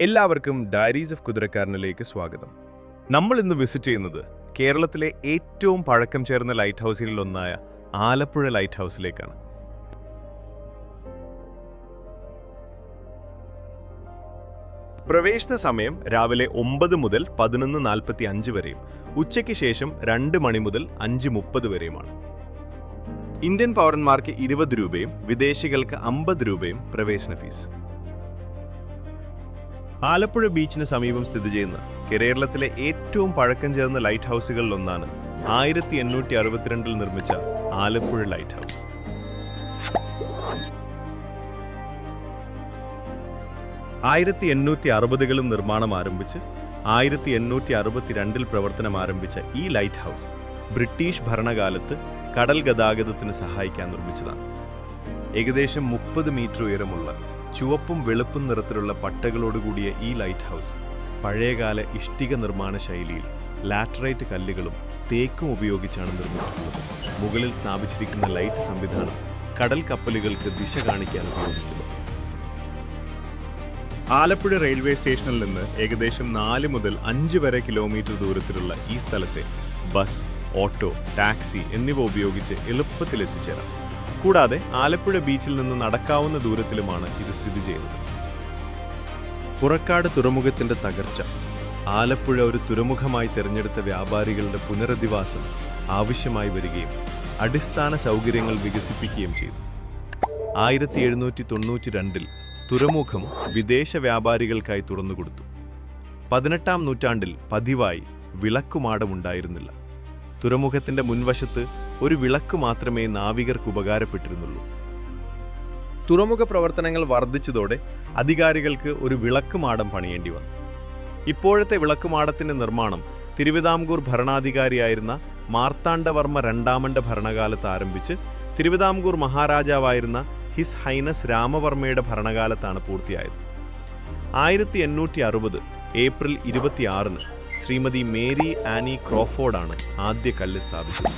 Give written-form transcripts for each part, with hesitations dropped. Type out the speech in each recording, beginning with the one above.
എല്ലാവർക്കും diaries of കുതിരക്കാരനിലേക്ക് സ്വാഗതം. നമ്മൾ ഇന്ന് വിസിറ്റ് ചെയ്യുന്നത് കേരളത്തിലെ ഏറ്റവും പഴക്കം ചേർന്ന ലൈറ്റ് ഹൗസുകളിൽ ഒന്നായ ആലപ്പുഴ ലൈറ്റ് ഹൗസിലേക്കാണ്. പ്രവേശന സമയം രാവിലെ 9 മുതൽ 11:45 വരെയും ഉച്ചയ്ക്ക് ശേഷം 2 മണി മുതൽ 5:30 വരെയുമാണ്. ഇന്ത്യൻ പൗരന്മാർക്ക് 20 രൂപയും വിദേശികൾക്ക് 50 രൂപയും പ്രവേശന ഫീസ്. ആലപ്പുഴ ബീച്ചിന് സമീപം സ്ഥിതി ചെയ്യുന്ന കേരളത്തിലെ ഏറ്റവും പഴക്കം ചേർന്ന ലൈറ്റ് ഹൗസുകളിൽ ഒന്നാണ് 1862 നിർമ്മിച്ച ആലപ്പുഴ ലൈറ്റ് ഹൗസ്. കളിൽ നിർമ്മാണം ആരംഭിച്ച് 1862 പ്രവർത്തനം ആരംഭിച്ച ഈ ലൈറ്റ് ഹൗസ് ബ്രിട്ടീഷ് ഭരണകാലത്ത് കടൽ ഗതാഗതത്തിന് സഹായിക്കാൻ നിർമ്മിച്ചതാണ്. ഏകദേശം 30 മീറ്റർ ഉയരമുള്ള ചുവപ്പും വെളുപ്പും നിറത്തിലുള്ള പട്ടകളോടുകൂടിയ ഈ ലൈറ്റ് ഹൗസ് പഴയകാല ഇഷ്ടിക നിർമ്മാണ ശൈലിയിൽ ലാറ്ററൈറ്റ് കല്ലുകളും തേക്കും ഉപയോഗിച്ചാണ് നിർമ്മിച്ചിട്ടുള്ളത്. മുകളിൽ സ്ഥാപിച്ചിരിക്കുന്ന ലൈറ്റ് സംവിധാനം കടൽ കപ്പലുകൾക്ക് ദിശ കാണിക്കാൻ ഉപയോഗിക്കുന്നു. ആലപ്പുഴ റെയിൽവേ സ്റ്റേഷനിൽ നിന്ന് ഏകദേശം 4 മുതൽ 5 വരെ കിലോമീറ്റർ ദൂരത്തിലുള്ള ഈ സ്ഥലത്തെ ബസ്, ഓട്ടോ, ടാക്സി എന്നിവ ഉപയോഗിച്ച് എളുപ്പത്തിൽ എത്തിച്ചേരാം. കൂടാതെ ആലപ്പുഴ ബീച്ചിൽ നിന്ന് നടക്കാവുന്ന ദൂരത്തിലുമാണ് ഇത് സ്ഥിതി ചെയ്യുന്നത്. പുറക്കാട് തുറമുഖത്തിന്റെ തകർച്ച ആലപ്പുഴ ഒരു തുറമുഖമായി തിരഞ്ഞെടുത്ത വ്യാപാരികളുടെ പുനരധിവാസം ആവശ്യമായി വരികയും അടിസ്ഥാന സൗകര്യങ്ങൾ വികസിപ്പിക്കുകയും ചെയ്തു. 1792 തുറമുഖം വിദേശ വ്യാപാരികൾക്കായി തുറന്നുകൊടുത്തു. 18-ാം നൂറ്റാണ്ടിൽ പതിവായി വിളക്കുമാടമുണ്ടായിരുന്നില്ല. തുറമുഖത്തിന്റെ മുൻവശത്ത് ഒരു വിളക്ക് മാത്രമേ നാവികർക്ക് ഉപകാരപ്പെട്ടിരുന്നുള്ളൂ. തുറമുഖ പ്രവർത്തനങ്ങൾ വർദ്ധിച്ചതോടെ അധികാരികൾക്ക് ഒരു വിളക്കുമാടം പണിയേണ്ടി വന്നു. ഇപ്പോഴത്തെ വിളക്കുമാടത്തിന്റെ നിർമ്മാണം തിരുവിതാംകൂർ ഭരണാധികാരിയായിരുന്ന മാർത്താണ്ഡവർമ്മ രണ്ടാമന്റെ ഭരണകാലത്ത് ആരംഭിച്ച് തിരുവിതാംകൂർ മഹാരാജാവായിരുന്ന ഹിസ് ഹൈനസ് രാമവർമ്മയുടെ ഭരണകാലത്താണ് പൂർത്തിയായത്. 1860 ഏപ്രിൽ 26-ന് ശ്രീമതി മേരി ആനി ക്രോഫോർഡാണ് ആദ്യ കല്ല് സ്ഥാപിച്ചത്.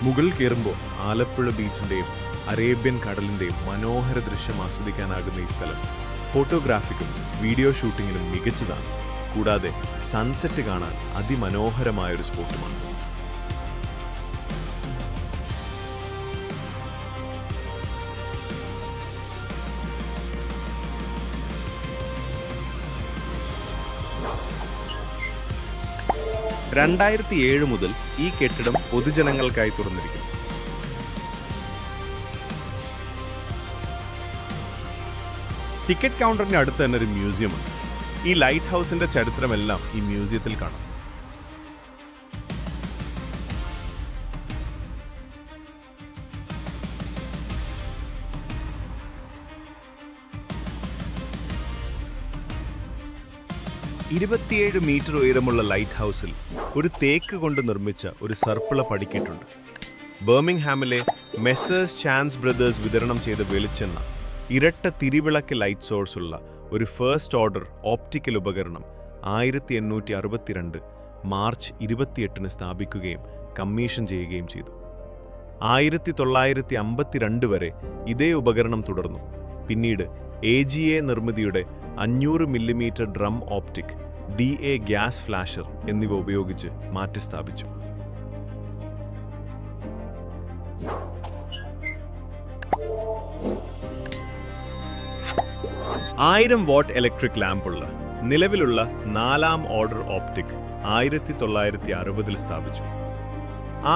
മുകളിൽ കയറുമ്പോൾ ആലപ്പുഴ ബീച്ചിന്റെയും അറേബ്യൻ കടലിന്റെയും മനോഹര ദൃശ്യം ആസ്വദിക്കാനാകുന്ന ഈ സ്ഥലം ഫോട്ടോഗ്രാഫിക്കും വീഡിയോ ഷൂട്ടിങ്ങിനും മികച്ചതാണ്. കൂടാതെ സൺസെറ്റ് കാണാൻ അതിമനോഹരമായൊരു സ്പോട്ടുമാണ്. (2007) മുതൽ ഈ കെട്ടിടം പൊതുജനങ്ങൾക്കായി തുറന്നിരിക്കുന്നു. ടിക്കറ്റ് കൗണ്ടറിന് അടുത്ത് തന്നെ ഒരു മ്യൂസിയം ഉണ്ട്. ഈ ലൈറ്റ് ഹൗസിന്റെ ചരിത്രമെല്ലാം ഈ മ്യൂസിയത്തിൽ കാണാം. മീറ്റർ ഉയരമുള്ള ലൈറ്റ് ഹൗസിൽ ഒരു തേക്ക് കൊണ്ട് നിർമ്മിച്ച ഒരു സർപ്പിള പടിക്കെട്ടുണ്ട്. ബർമിംഗ്ഹാമിലെ മെസ്സേഴ്സ് ചാൻസ് ബ്രദേഴ്സ് വിതരണം ചെയ്ത വെളിച്ചെണ്ണ ഇരട്ട തിരിവിളക്ക് ലൈറ്റ് സോഴ്സ് ഉള്ള ഒരു ഫസ്റ്റ് ഓർഡർ ഓപ്റ്റിക്കൽ ഉപകരണം 1862 മാർച്ച് 28-ന് സ്ഥാപിക്കുകയും കമ്മീഷൻ ചെയ്യുകയും ചെയ്തു. 1952 വരെ ഇതേ ഉപകരണം തുടർന്നു. പിന്നീട് AGA നിർമ്മിതിയുടെ 500 millimetre drum optic, DA gas flasher എന്നിവ ഉപയോഗിച്ച് മാറ്റിസ്ഥാപിച്ചു. 1000 വാട്ട് ഇലക്ട്രിക് ലാമ്പുള്ള നിലവിലുള്ള 4ാം ഓർഡർ ഓപ്റ്റിക് 1960-ൽ സ്ഥാപിച്ചു.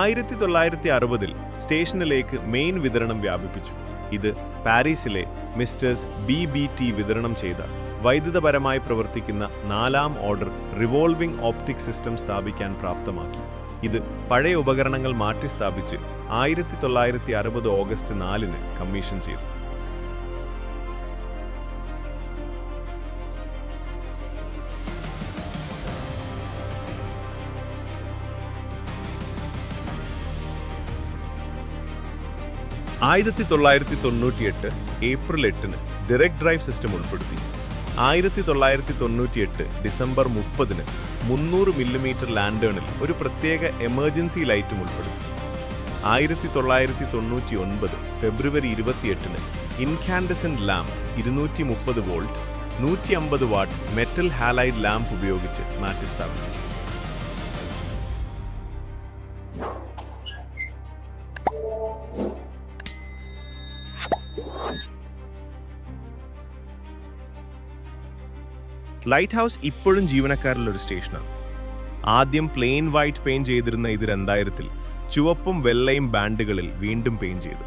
1960-ൽ സ്റ്റേഷനിലേക്ക് മെയിൻ വിതരണം വ്യാപിപ്പിച്ചു. ഇത് പാരീസിലെ മിസ്റ്റേഴ്സ് BBT വിതരണം ചെയ്ത വൈദ്യുതപരമായി പ്രവർത്തിക്കുന്ന 4ാം ഓർഡർ റിവോൾവിംഗ് ഓപ്റ്റിക് സിസ്റ്റം സ്ഥാപിക്കാൻ പ്രാപ്തമാക്കി. ഇത് പഴയ ഉപകരണങ്ങൾ മാറ്റി സ്ഥാപിച്ച് 1960 ഓഗസ്റ്റ് 4-ന് കമ്മീഷൻ ചെയ്തു. ഏപ്രിൽ 8 ഏപ്രിൽ 8-ന് ഡയറക്ട് ഡ്രൈവ് സിസ്റ്റം ഉൾപ്പെടുത്തി 1998 ഡിസംബർ 30-ന് 300 മില്ലിമീറ്റർ ലാൻഡേണിൽ ഒരു പ്രത്യേക എമർജൻസി ലൈറ്റും ഉൾപ്പെടുത്തി. 1999 ഫെബ്രുവരി 28-ന് incandescent lamp 230 volt 150 watt metal halide lamp ഉപയോഗിച്ച് മാറ്റിസ്ഥാപിച്ചു. ലൈറ്റ് ഹൗസ് ഇപ്പോഴും ജീവനക്കാരുള്ള ഒരു സ്റ്റേഷനാണ്. ആദ്യം പ്ലെയിൻ വൈറ്റ് പെയിന്റ് ചെയ്തിരുന്ന ഇത് 2000-ൽ ചുവപ്പും വെള്ളയും ബാൻഡുകളിൽ വീണ്ടും പെയിന്റ് ചെയ്തു.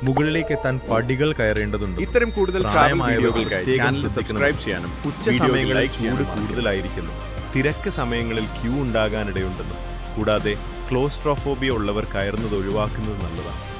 മുകളിലേക്ക് എത്താൻ പടികൾ കയറേണ്ടതുണ്ട്. ഇത്തരം കൂടുതൽ വീഡിയോകൾക്കായി ചാനൽ സബ്സ്ക്രൈബ് ചെയ്യാനും ഉച്ചസമയങ്ങളിൽ ചൂട് കൂടുതലായിരിക്കുന്നു, തിരക്ക് സമയങ്ങളിൽ ക്യൂ ഉണ്ടാകാനിടയുണ്ടെന്നും കൂടാതെ ക്ലോസ്ട്രോഫോബിയ ഉള്ളവർ കയറുന്നത് ഒഴിവാക്കുന്നത് നല്ലതാണ്.